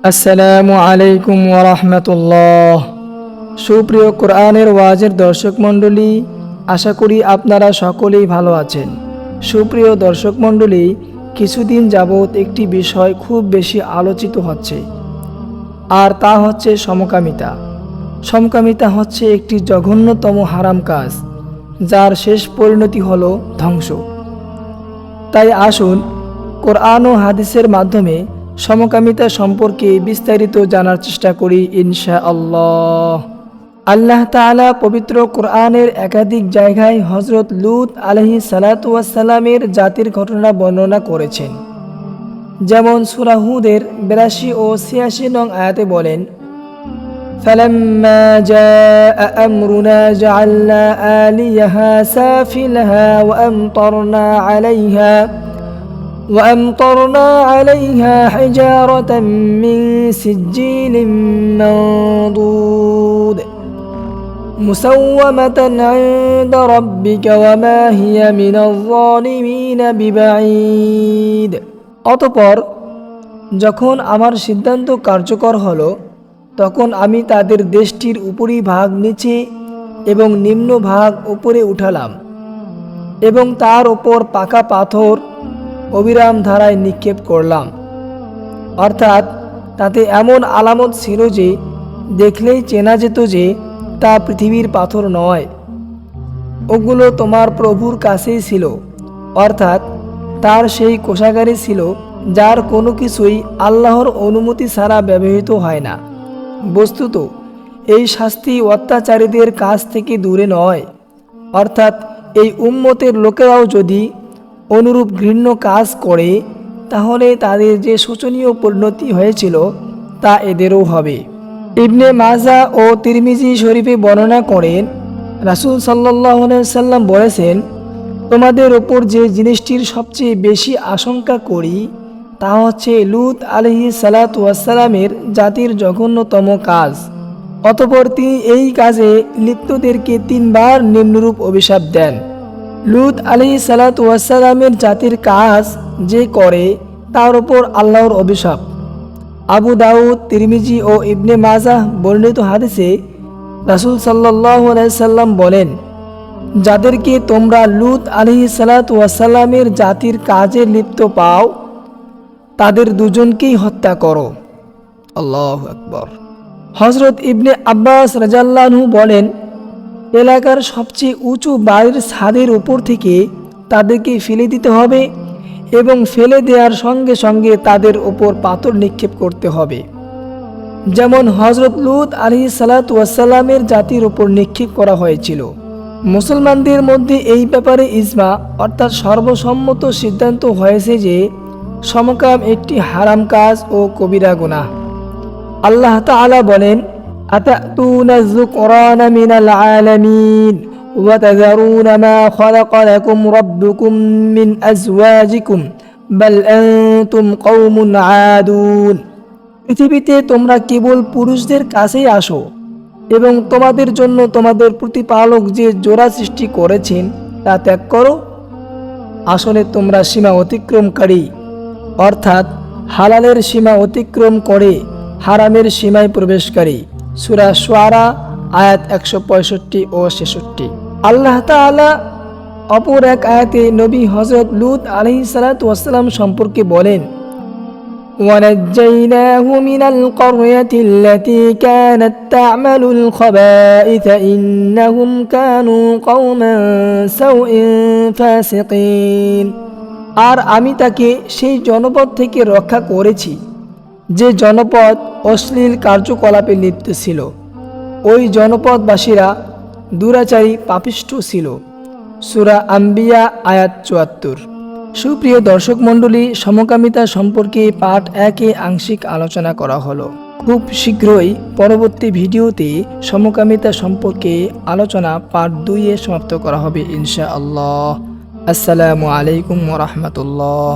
আসসালামু আলাইকুম ওয়া রাহমাতুল্লাহ। সুপ্রিয় কোরআনের ওয়াজের দর্শক মণ্ডলী, আশা করি আপনারা সকলেই ভালো আছেন। সুপ্রিয় দর্শক মণ্ডলী, কিছুদিন যাবৎ একটি বিষয় খুব বেশি আলোচিত হচ্ছে, আর তা হচ্ছে সমকামিতা। সমকামিতা হচ্ছে একটি জঘন্যতম হারাম কাজ, যার শেষ পরিণতি হলো ধ্বংস। তাই আসুন কোরআন ও হাদিসের মাধ্যমে সমকামিতা সম্পর্কে বিস্তারিত জানার চেষ্টা করি ইনশাআল্লাহ। আল্লাহ তাআলা পবিত্র কোরআনের একাধিক জায়গায় হযরত লূত আলাইহিস সালাতু ওয়াস সালামের জাতির ঘটনা বর্ণনা করেছেন। যেমন সূরা হুদের 82 ও 86 নং আয়াতে বলেন, فَلَمَّا جَاءَ أَمْرُنَا جَعَلْنَا عَالِيَهَا سَافِلَهَا وَأَمْطَرْنَا عَلَيْهَا حِجَارَةً مِّن سِجِّيلٍ مَّنضُودٍ مُّسَوَّمَةً عِندَ رَبِّكَ وَمَا هِيَ مِنَ الظَّالِمِينَ بِبَعِيدٍ। অতঃপর যখন আমার সিদ্ধান্ত কার্যকর হলো, তখন আমি তাদের দেশটির উপরিভাগ নিচে এবং নিম্ন ভাগ উপরে উঠালাম এবং তার ওপর পাকা পাথর অবিরাম ধারায় নিক্ষেপ করলাম। অর্থাৎ তাতে এমন আলামত ছিল যে দেখলেই চেনা যেত যে তা পৃথিবীর পাথর নয়, ওগুলো তোমার প্রভুর কাছেই ছিল। অর্থাৎ তার সেই কোষাগারে ছিল যার কোনো কিছুই আল্লাহর অনুমতি ছাড়া ব্যবহৃত হয় না। বস্তুত এই শাস্তি অত্যাচারীদের কাছ থেকে দূরে নয়। অর্থাৎ এই উম্মতের লোকেরাও যদি অনুরূপ ঘৃণ্য কাজ করে, তাহলে তাদের যে শোচনীয় পরিণতি হয়েছিল তা এদেরও হবে। ইবনে মাজা ও তিরমিজি শরীফে বর্ণনা করেন, রাসূল সাল্লাল্লাহু আলাইহি সাল্লাম বলেছেন, তোমাদের ওপর যে জিনিসটির সবচেয়ে বেশি আশঙ্কা করি তা হচ্ছে লূত আলাইহিস সালাতু ওয়াস সালামের জাতির জঘন্যতম কাজ। অতঃপর তিনি এই কাজে লিপ্তদেরকে 3 বার নিম্নরূপ অভিশাপ দেন। লূত আলাইহিস সালাতু ওয়াস সালামের জাতির কাজ যে করে তার উপর আল্লাহর অভিশাপ। আবু দাউদ, তিরমিজি ও ইবনে মাজাহ বর্ণিত হাদিসে রাসূল সাল্লাল্লাহু আলাইহি সাল্লাম বলেন, যাদেরকে তোমরা লূত আলাইহিস সালাতু ওয়াস সালামের জাতির কাজে লিপ্ত পাও, তাদের দুজনকেই হত্যা করো। আল্লাহু আকবার। হযরত ইবনে আব্বাস রাদিয়াল্লাহু আনহু বলেন, এলাকার সবচেয়ে উঁচু বাড়ির ছাদের উপর থেকে তাদেরকে ফেলে দিতে হবে এবং ফেলে দেওয়ার সঙ্গে সঙ্গে তাদের উপর পাথর নিক্ষেপ করতে হবে, যেমন হযরত লূত আলাইহিস সালাতু ওয়াস সালামের জাতির উপর নিক্ষেপ করা হয়েছিল। মুসলমানদের মধ্যে এই ব্যাপারে ইজমা অর্থাৎ সর্বসম্মত সিদ্ধান্ত হয়েছে যে সমকাম একটি হারাম কাজ ও কবিরা গুনাহ। আল্লাহ তাআলা বলেন, আতাতুনা যুকরানা মিনাল আলামিন ওয়া তাযারুনা মা খালাকা লাকুম রাব্বুকুম মিন আজওয়াজিকুম বাল আনতুম কওমুন আদুন। পৃথিবীতে তোমরা কেবল পুরুষদের কাছেই আসো এবং তোমাদের জন্য তোমাদের প্রতিপালক যে জোড়া সৃষ্টি করেছেন তা ত্যাগ করো। আসলে তোমরা সীমা অতিক্রমকারী, অর্থাৎ হালালের সীমা অতিক্রম করে হারামের সীমায় প্রবেশকারী। সূরা শুআরা আয়াত 165 ও 66। আল্লাহ তাআলা অপর এক আয়াতে নবী হযরত লূত আলাইহিস সালাতু ওয়াস সালাম সম্পর্কে বলেন, وَنَجَّيْنَاهُ مِنَ الْقَرْيَةِ الَّتِي كَانَتْ تَعْمَلُ الْخَبَائِثَ إِنَّهُمْ كَانُوا قَوْمًا سَوْءٍ فَاسِقِينَ। আর আমি তাকে সেই জনপদ থেকে রক্ষা করেছি যে জনপদ অশ্লীল কার্যকলাপে লিপ্ত ছিল। ওই জনপদবাসীরা দুরাচারী পাপিষ্ঠ ছিল। সূরা আম্বিয়া আয়াত ৭৪। সুপ্রিয় দর্শক মণ্ডলী, সমকামিতা সম্পর্কে পার্ট 1-এ আংশিক আলোচনা করা হলো। খুব শীঘ্রই পরবর্তী ভিডিওতে সমকামিতা সম্পর্কে আলোচনা পার্ট 2-এ সমাপ্ত করা হবে ইনশাআল্লাহ। আসসালামু আলাইকুম ওয়া রাহমাতুল্লাহ।